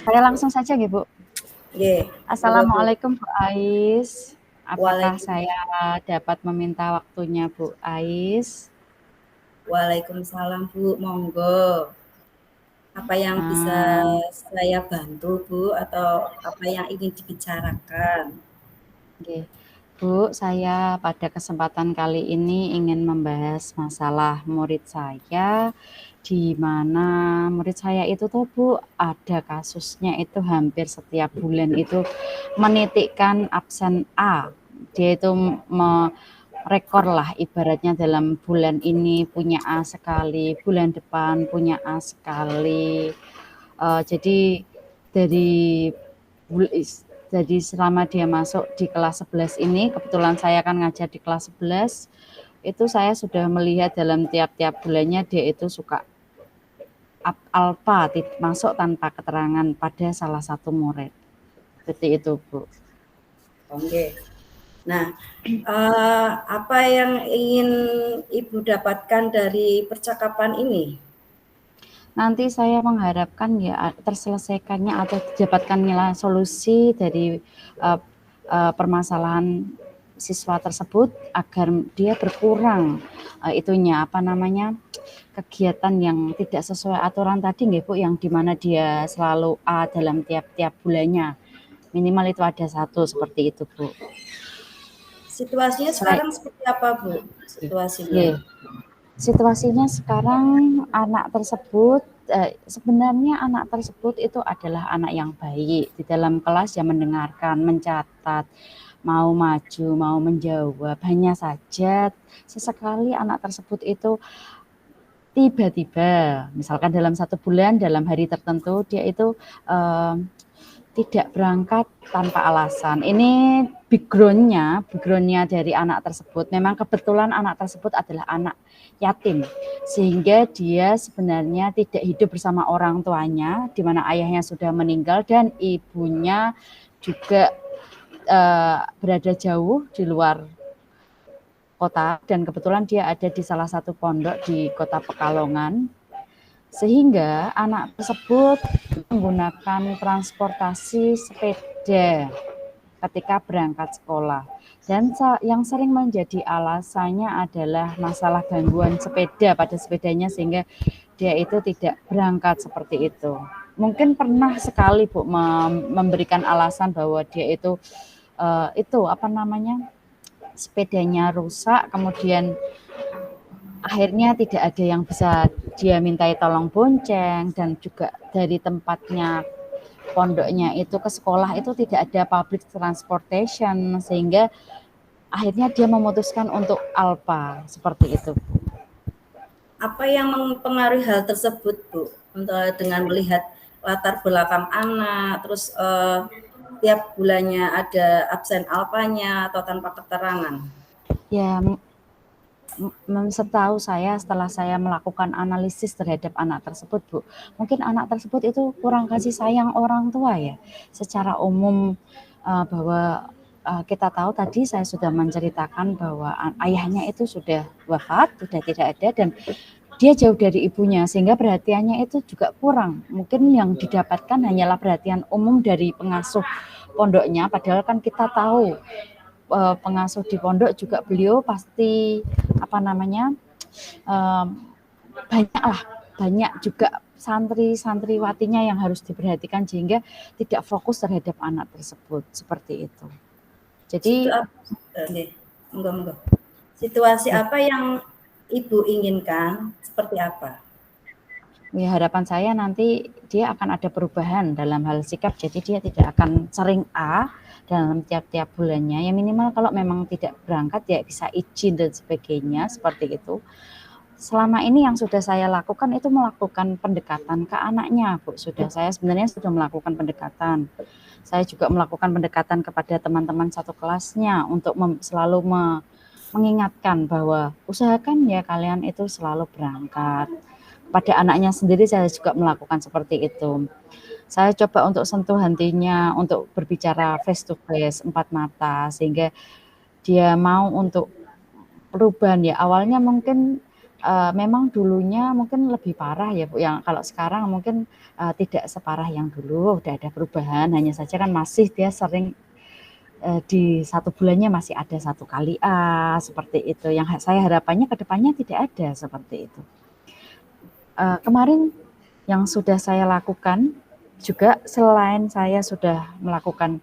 Saya langsung saja nggih, Bu. Nggih, monggo Bu. Assalamualaikum Bu Ais. Apakah Waalaikum saya dapat meminta waktunya Bu Ais? Waalaikumsalam Bu, monggo. Apa yang bisa Eee, saya bantu Bu, atau apa yang ingin dibicarakan? nggih. Bu, saya pada kesempatan kali ini ingin membahas masalah murid saya, di mana murid saya itu tuh Bu, ada kasusnya itu hampir setiap bulan itu menitikkan absen A. Dia itu rekor lah ibaratnya dalam bulan ini punya A sekali, bulan depan punya A sekali. Jadi dari jadi selama dia masuk di kelas 11 ini, kebetulan saya kan ngajar di kelas 11, itu saya sudah melihat dalam tiap-tiap bulannya dia itu suka alfa masuk tanpa keterangan pada salah satu murid. Seperti itu, Bu. Oke. Nah, apa yang ingin Ibu dapatkan dari percakapan ini? Nanti saya mengharapkan ya terselesaikannya atau didapatkannya solusi dari permasalahan siswa tersebut agar dia berkurang itunya apa namanya kegiatan yang tidak sesuai aturan tadi nggih Bu, yang dimana dia selalu A dalam tiap-tiap bulannya, minimal itu ada satu seperti itu Bu. Situasinya Saya, sekarang seperti apa Bu? Situasinya? yeah. Situasinya sekarang anak tersebut sebenarnya anak tersebut itu adalah anak yang baik di dalam kelas, yang mendengarkan, mencatat, mau maju, mau menjawab. Hanya saja sesekali anak tersebut itu tiba-tiba, misalkan dalam satu bulan, dalam hari tertentu dia itu tidak berangkat tanpa alasan. Ini backgroundnya dari anak tersebut. Memang kebetulan anak tersebut adalah anak yatim, sehingga dia sebenarnya tidak hidup bersama orang tuanya, di mana ayahnya sudah meninggal dan ibunya juga berada jauh di luar kota, dan kebetulan dia ada di salah satu pondok di kota Pekalongan, sehingga anak tersebut menggunakan transportasi sepeda ketika berangkat sekolah. Dan yang sering menjadi alasannya adalah masalah gangguan sepeda pada sepedanya, sehingga dia itu tidak berangkat seperti itu. Mungkin pernah sekali Bu memberikan alasan bahwa dia itu apa namanya sepedanya rusak, kemudian akhirnya tidak ada yang bisa dia mintai tolong bonceng, dan juga dari tempatnya pondoknya itu ke sekolah itu tidak ada public transportation, sehingga akhirnya dia memutuskan untuk alpa seperti itu. Apa yang mempengaruhi hal tersebut Bu? Dengan melihat latar belakang anak, terus tiap bulannya ada absen alpanya atau tanpa keterangan? Ya, setahu saya setelah saya melakukan analisis terhadap anak tersebut Bu, mungkin anak tersebut itu kurang kasih sayang orang tua ya. Secara umum bahwa kita tahu tadi saya sudah menceritakan bahwa ayahnya itu sudah wafat, sudah tidak ada, dan dia jauh dari ibunya, sehingga perhatiannya itu juga kurang. Mungkin yang didapatkan hanyalah perhatian umum dari pengasuh pondoknya, padahal kan kita tahu pengasuh di pondok juga beliau pasti apa namanya banyak juga santri-santriwatinya yang harus diperhatikan, sehingga tidak fokus terhadap anak tersebut seperti itu. Jadi Situasi apa yang Ibu inginkan, seperti apa? ya, harapan saya nanti dia akan ada perubahan dalam hal sikap, jadi dia tidak akan sering A dalam tiap-tiap bulannya, ya minimal kalau memang tidak berangkat ya bisa izin dan sebagainya seperti itu. Selama ini yang sudah saya lakukan itu melakukan pendekatan ke anaknya Bu, saya sebenarnya sudah melakukan pendekatan. Saya juga melakukan pendekatan kepada teman-teman satu kelasnya untuk selalu mengingatkan bahwa usahakan ya kalian itu selalu berangkat. Pada anaknya sendiri saya juga melakukan seperti itu. Saya coba untuk sentuh hatinya, untuk berbicara face to face, empat mata, sehingga dia mau untuk perubahan ya. Awalnya mungkin memang dulunya mungkin lebih parah ya Bu, yang kalau sekarang mungkin tidak separah yang dulu, udah ada perubahan, hanya saja kan masih dia sering di 1 bulannya masih ada 1 kali A, seperti itu. Yang saya harapannya ke depannya tidak ada seperti itu. Kemarin yang sudah saya lakukan juga selain saya sudah melakukan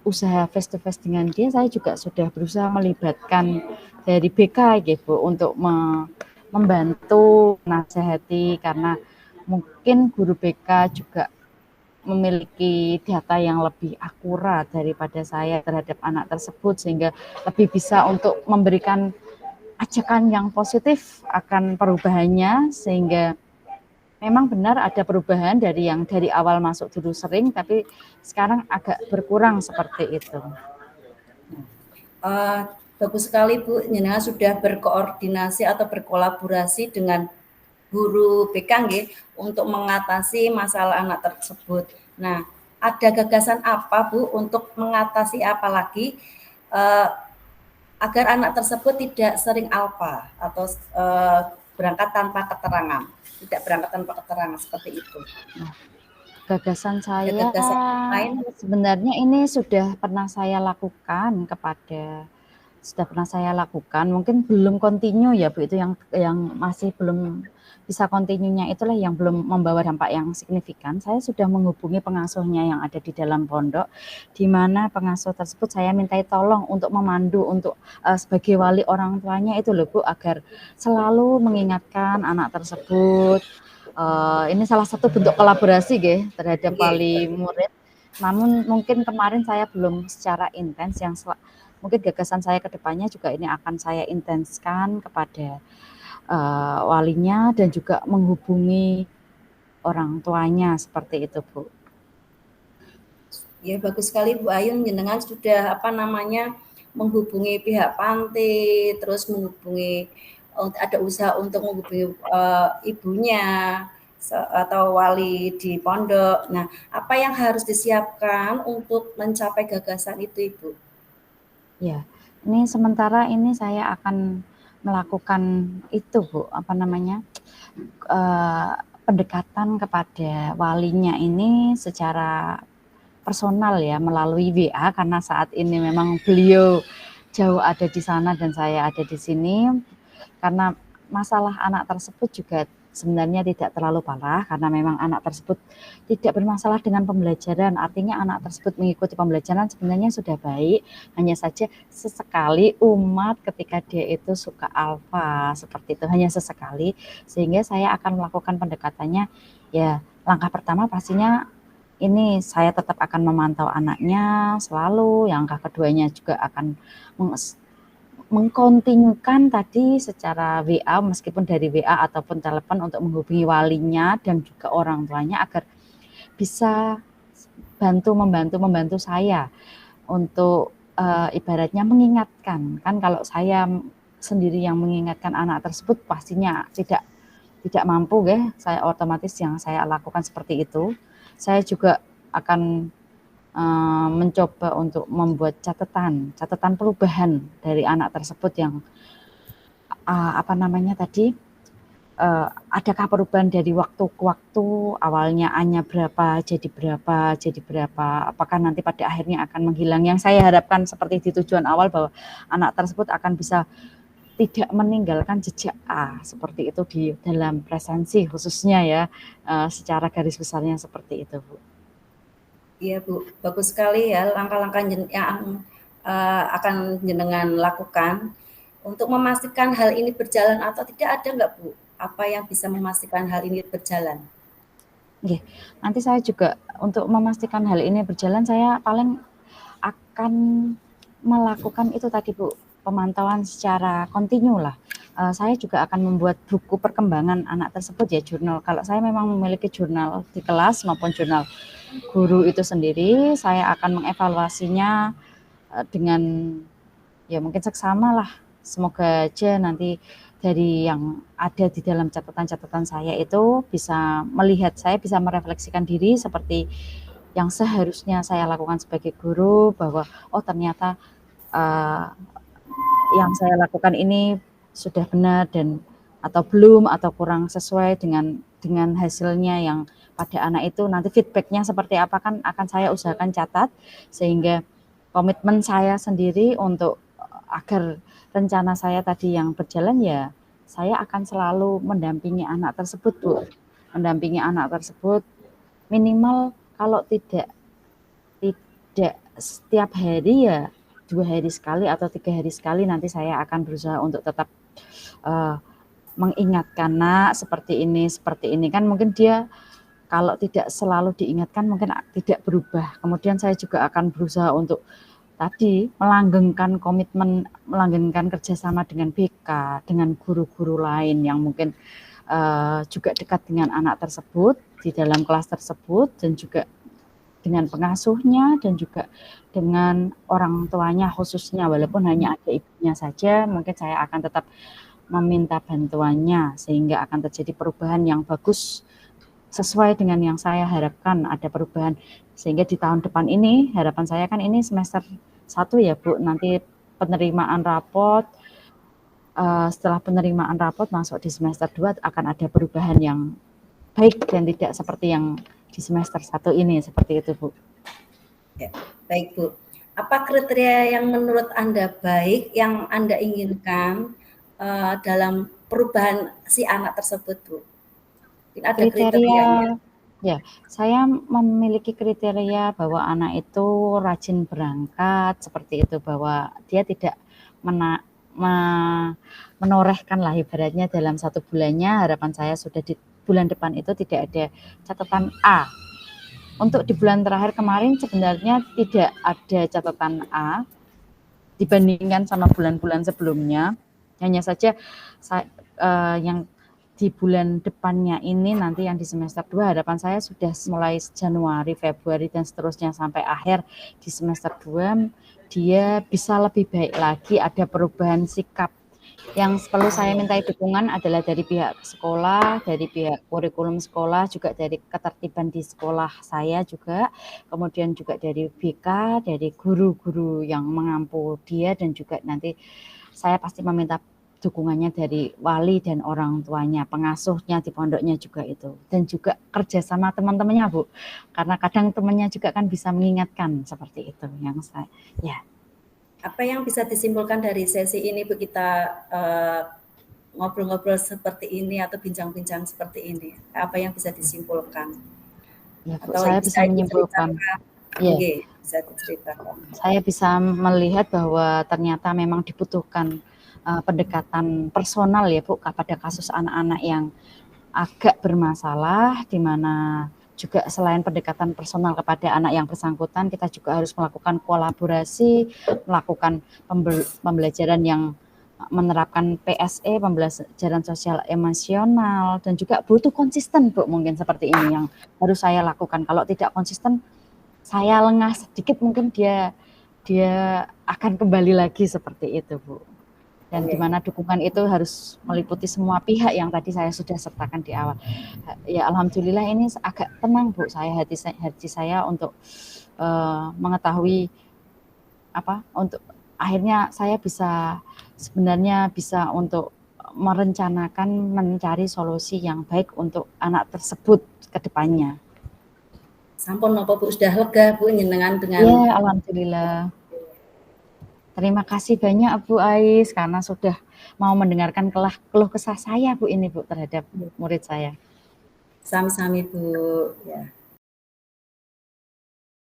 usaha face to face dengan dia, saya juga sudah berusaha melibatkan dari BK gitu untuk membantu nasihati, karena mungkin guru BK juga memiliki data yang lebih akurat daripada saya terhadap anak tersebut, sehingga lebih bisa untuk memberikan ajakan yang positif akan perubahannya, sehingga memang benar ada perubahan dari yang dari awal masuk dulu sering, tapi sekarang agak berkurang seperti itu. Bagus sekali Bu, jenengan sudah berkoordinasi atau berkolaborasi dengan guru BK untuk mengatasi masalah anak tersebut. Nah, ada gagasan apa Bu untuk mengatasi apa lagi agar anak tersebut tidak sering alfa atau berangkat tanpa keterangan, tidak berangkat tanpa keterangan seperti itu. Gagasan saya gagasan lain sebenarnya ini sudah pernah saya lakukan mungkin belum kontinu ya Bu, itu yang masih belum bisa kontinunya, itulah yang belum membawa dampak yang signifikan. Saya sudah menghubungi pengasuhnya yang ada di dalam pondok, di mana pengasuh tersebut saya mintai tolong untuk memandu untuk sebagai wali orang tuanya itu loh Bu, agar selalu mengingatkan anak tersebut. Ini salah satu bentuk kolaborasi terhadap wali murid. Namun mungkin kemarin saya belum secara intens, yang mungkin gagasan saya ke depannya juga ini akan saya intenskan kepada walinya dan juga menghubungi orang tuanya, seperti itu Bu. Ya bagus sekali Bu Ayun, jenengan sudah menghubungi pihak panti, terus menghubungi ada usaha untuk menghubungi ibunya atau wali di pondok. Nah, apa yang harus disiapkan untuk mencapai gagasan itu Ibu? Ya, ini sementara ini saya akan melakukan itu Bu, pendekatan kepada walinya ini secara personal ya, melalui WA, karena saat ini memang beliau jauh ada di sana dan saya ada di sini, karena masalah anak tersebut juga sebenarnya tidak terlalu parah, karena memang anak tersebut tidak bermasalah dengan pembelajaran, artinya anak tersebut mengikuti pembelajaran sebenarnya sudah baik, hanya saja sesekali umat ketika dia itu suka alfa seperti itu, hanya sesekali, sehingga saya akan melakukan pendekatannya. Ya, langkah pertama pastinya ini saya tetap akan memantau anaknya selalu, yang langkah keduanya juga akan mengkontinukan tadi secara WA, meskipun dari WA ataupun telepon, untuk menghubungi walinya dan juga orang tuanya agar bisa membantu saya untuk ibaratnya mengingatkan. Kan kalau saya sendiri yang mengingatkan anak tersebut pastinya tidak mampu saya otomatis yang saya lakukan seperti itu. Saya juga akan mencoba untuk membuat catatan perubahan dari anak tersebut yang adakah perubahan dari waktu ke waktu, awalnya A-nya berapa, jadi berapa, apakah nanti pada akhirnya akan menghilang. Yang saya harapkan seperti di tujuan awal, bahwa anak tersebut akan bisa tidak meninggalkan jejak A, seperti itu di dalam presensi khususnya ya, secara garis besarnya seperti itu Bu. Iya Bu, bagus sekali ya langkah-langkah yang akan jenengan lakukan untuk memastikan hal ini berjalan atau tidak. Ada nggak Bu, apa yang bisa memastikan hal ini berjalan? Nanti saya juga untuk memastikan hal ini berjalan, saya paling akan melakukan itu tadi Bu, pemantauan secara kontinu lah. Saya juga akan membuat buku perkembangan anak tersebut ya, jurnal. Kalau saya memang memiliki jurnal di kelas maupun jurnal guru itu sendiri, saya akan mengevaluasinya dengan ya mungkin seksama lah. Semoga aja nanti dari yang ada di dalam catatan-catatan saya itu bisa saya bisa merefleksikan diri seperti yang seharusnya saya lakukan sebagai guru, bahwa oh ternyata yang saya lakukan ini sudah benar dan atau belum atau kurang sesuai dengan hasilnya yang pada anak itu, nanti feedbacknya seperti apa kan akan saya usahakan catat, sehingga komitmen saya sendiri untuk agar rencana saya tadi yang berjalan, ya saya akan selalu mendampingi anak tersebut, Bu. Mendampingi anak tersebut minimal kalau tidak setiap hari, ya 2 hari sekali atau 3 hari sekali, nanti saya akan berusaha untuk tetap mengingatkan, "Nak, seperti ini." Kan mungkin dia kalau tidak selalu diingatkan mungkin tidak berubah. Kemudian saya juga akan berusaha untuk tadi melanggengkan komitmen, melanggengkan kerjasama dengan BK, dengan guru-guru lain yang mungkin juga dekat dengan anak tersebut di dalam kelas tersebut, dan juga dengan pengasuhnya dan juga dengan orang tuanya khususnya, walaupun hanya ada ibunya saja, mungkin saya akan tetap meminta bantuannya sehingga akan terjadi perubahan yang bagus sesuai dengan yang saya harapkan, ada perubahan sehingga di tahun depan ini harapan saya kan ini semester 1 ya Bu, nanti penerimaan rapot, setelah penerimaan rapot masuk di semester 2 akan ada perubahan yang baik dan tidak seperti yang di semester 1 ini, seperti itu Bu. Ya, baik Bu. Apa kriteria yang menurut Anda baik, yang Anda inginkan dalam perubahan si anak tersebut Bu? Ada kriterianya? Ya, saya memiliki kriteria bahwa anak itu rajin berangkat, seperti itu, bahwa dia tidak menorehkan lah ibaratnya dalam 1 bulannya, harapan saya sudah di bulan depan itu tidak ada catatan A. Untuk di bulan terakhir kemarin sebenarnya tidak ada catatan A dibandingkan sama bulan-bulan sebelumnya. Hanya saja yang di bulan depannya ini, nanti yang di semester 2, harapan saya sudah mulai Januari, Februari, dan seterusnya sampai akhir di semester 2, dia bisa lebih baik lagi, ada perubahan sikap. Yang perlu saya mintai dukungan adalah dari pihak sekolah, dari pihak kurikulum sekolah, juga dari ketertiban di sekolah saya juga, kemudian juga dari BK, dari guru-guru yang mengampu dia, dan juga nanti saya pasti meminta dukungannya dari wali dan orang tuanya, pengasuhnya di pondoknya juga itu, dan juga kerjasama teman-temannya Bu, karena kadang temannya juga kan bisa mengingatkan, seperti itu yang saya ya. Apa yang bisa disimpulkan dari sesi ini Bu, kita ngobrol-ngobrol seperti ini atau bincang-bincang seperti ini? Apa yang bisa disimpulkan? Ya Bu, Atau saya bisa menyimpulkan. Ya. Okay, bisa diceritakan. Saya bisa melihat bahwa ternyata memang dibutuhkan pendekatan personal ya Bu, pada kasus anak-anak yang agak bermasalah, di mana juga selain pendekatan personal kepada anak yang bersangkutan, kita juga harus melakukan kolaborasi, melakukan pembelajaran yang menerapkan PSE, pembelajaran sosial emosional, dan juga butuh konsisten Bu, mungkin seperti ini yang harus saya lakukan. Kalau tidak konsisten, saya lengah sedikit, mungkin dia akan kembali lagi seperti itu Bu. Dan di mana dukungan itu harus meliputi semua pihak yang tadi saya sudah sertakan di awal. Ya alhamdulillah ini agak tenang Bu, hati saya untuk mengetahui untuk akhirnya saya sebenarnya bisa untuk merencanakan, mencari solusi yang baik untuk anak tersebut ke depannya. Sampun napa Bu, sudah lega Bu nyenengan dengan. Ya alhamdulillah. Terima kasih banyak Bu Ais karena sudah mau mendengarkan keluh kesah saya Bu ini Bu terhadap murid saya. Sami-sami Bu ya.